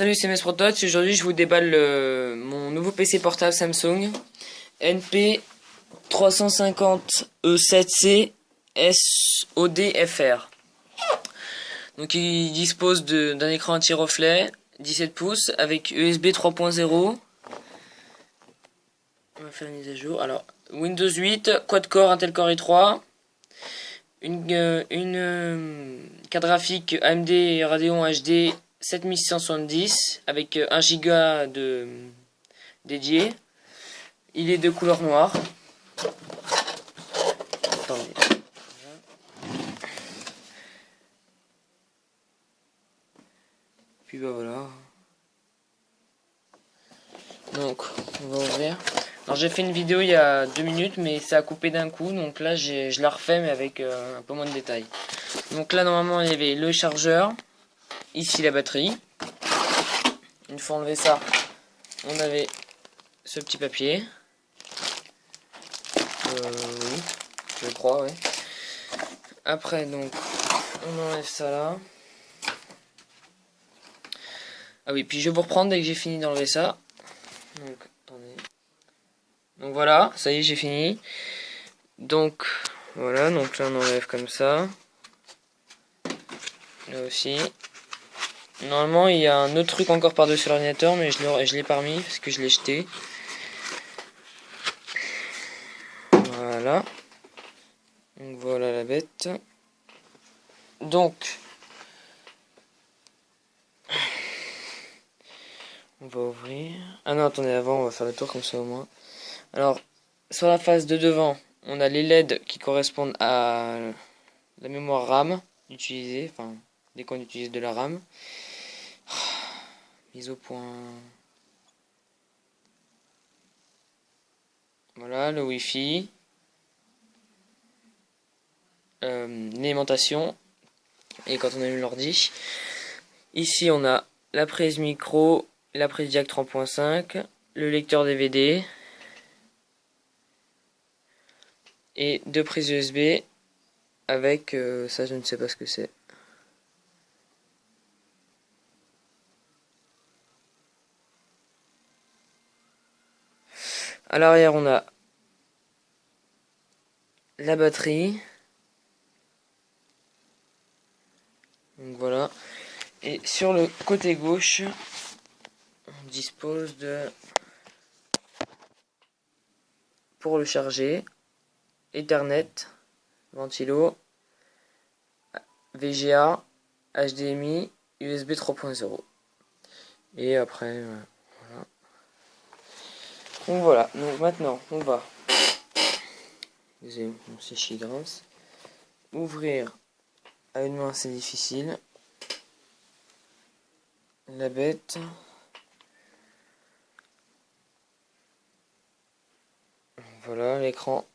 Salut, c'est Mesprotox. Aujourd'hui, je vous déballe mon nouveau PC portable Samsung NP 350E7C SODFR. Donc, il dispose d'un écran anti-reflet 17 pouces avec USB 3.0. On va faire une mise à jour. Alors, Windows 8, quad-core Intel Core i3, une carte graphique AMD Radeon HD 7670 avec 1 Go de dédié. Il est de couleur noire. Attendez. Puis bah voilà. Donc on va ouvrir. Alors j'ai fait une vidéo il y a 2 minutes mais ça a coupé d'un coup, donc là je la refais mais avec un peu moins de détails. Donc là normalement il y avait le chargeur, ici la batterie. Une fois enlevé ça, on avait ce petit papier. Oui, je crois, oui. Après, donc, on enlève ça là. Ah oui, puis je vais vous reprendre dès que j'ai fini d'enlever ça. Donc, attendez. Donc voilà, ça y est, j'ai fini. Donc, voilà, donc là on enlève comme ça. Là aussi. Normalement, il y a un autre truc encore par-dessus l'ordinateur, mais je l'ai pas remis parce que je l'ai jeté. Voilà. Donc voilà la bête. Donc, on va ouvrir. Ah non, attendez, avant, on va faire le tour comme ça au moins. Alors, sur la face de devant, on a les LED qui correspondent à la mémoire RAM utilisée, enfin, dès qu'on utilise de la RAM. Mise au point. Voilà, le Wi-Fi. L'alimentation. Et quand on allume l'ordi. Ici, on a la prise micro, la prise jack 3.5, le lecteur DVD. Et 2 prises USB avec ça, je ne sais pas ce que c'est. À l'arrière, on a la batterie. Donc voilà. Et sur le côté gauche, on dispose de, pour le charger, Ethernet, ventilo, VGA, HDMI, USB 3.0. Et après, voilà. Donc voilà, donc maintenant, on va, désolé, mon séchi grince, ouvrir à une main assez difficile la bête. Voilà l'écran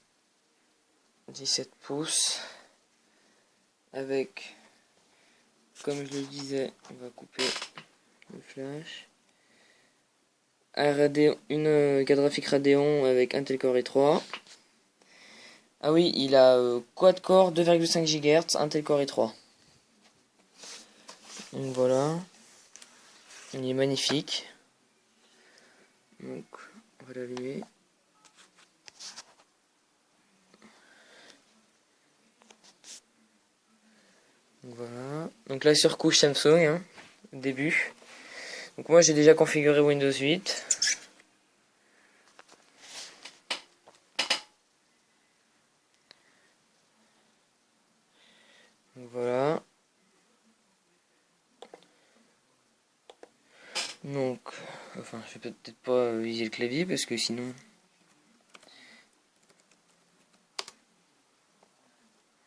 17 pouces avec, comme je le disais, on va couper le flash. Une carte graphique Radeon avec Intel Core i3. Ah oui, il a quad-core 2,5 GHz Intel Core i3. Donc voilà. Il est magnifique. Donc on va l'allumer. Voilà. Donc la surcouche Samsung, hein, au début. Donc moi j'ai déjà configuré Windows 8. Donc voilà. Donc, enfin je vais peut-être pas viser le clavier parce que sinon...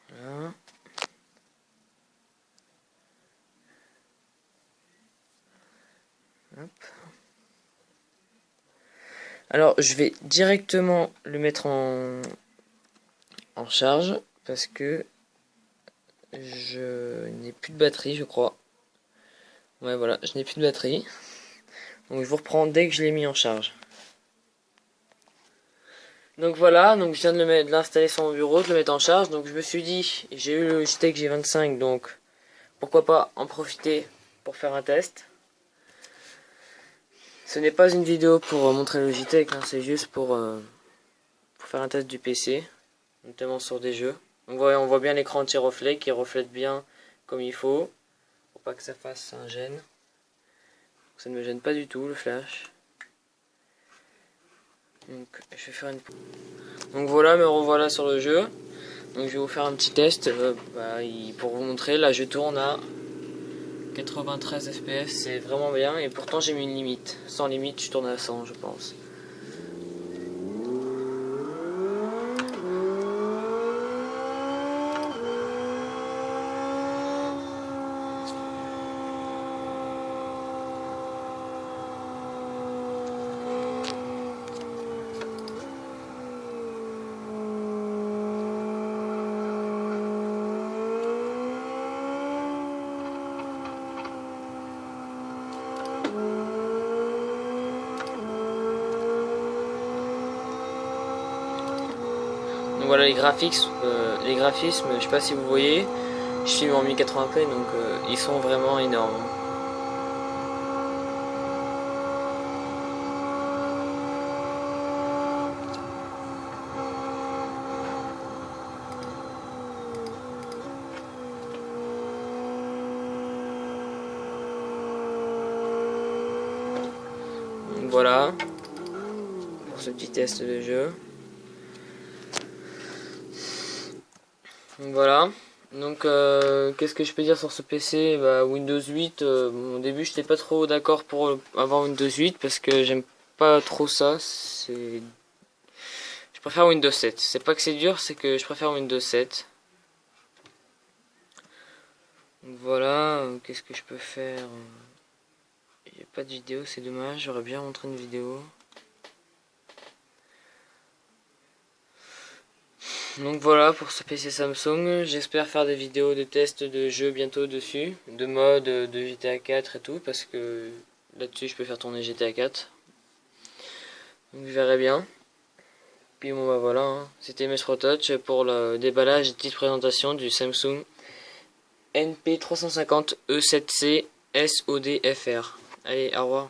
Voilà. Hop. Alors je vais directement le mettre en charge parce que je n'ai plus de batterie, je crois. Ouais, voilà, je n'ai plus de batterie. Donc je vous reprends dès que je l'ai mis en charge. Donc voilà, donc je viens de l'installer sur mon bureau, de le mettre en charge. Donc je me suis dit, j'ai eu le Logitech G25, donc pourquoi pas en profiter pour faire un test. Ce n'est pas une vidéo pour montrer Logitech, hein, c'est juste pour faire un test du PC, notamment sur des jeux. Donc on voit bien l'écran anti-reflet qui reflète bien comme il faut, pour pas que ça fasse un gêne. Ça ne me gêne pas du tout le flash. Donc je vais faire une... Donc voilà, me revoilà sur le jeu. Donc je vais vous faire un petit test pour vous montrer. Là je tourne à 93 fps, c'est vraiment bien. Et pourtant j'ai mis une limite. Sans limite je tourne à 100 je pense. Donc voilà les graphismes, je sais pas si vous voyez, je filme en 1080p donc ils sont vraiment énormes. Donc voilà pour ce petit test de jeu. Donc voilà. Donc qu'est-ce que je peux dire sur ce PC? Windows 8, au début j'étais pas trop d'accord pour avoir Windows 8 parce que j'aime pas trop ça. Je préfère Windows 7. C'est pas que c'est dur, c'est que je préfère Windows 7. Donc voilà, qu'est-ce que je peux faire? Il n'y a pas de vidéo, c'est dommage, j'aurais bien montré une vidéo. Donc voilà pour ce PC Samsung, j'espère faire des vidéos de tests de jeux bientôt dessus, de mode, de GTA 4 et tout, parce que là-dessus je peux faire tourner GTA 4. Donc je verrai bien. Puis bon voilà, hein. C'était Metro Touch pour le déballage et petite présentation du Samsung NP350 E7C SODFR. Allez, au revoir.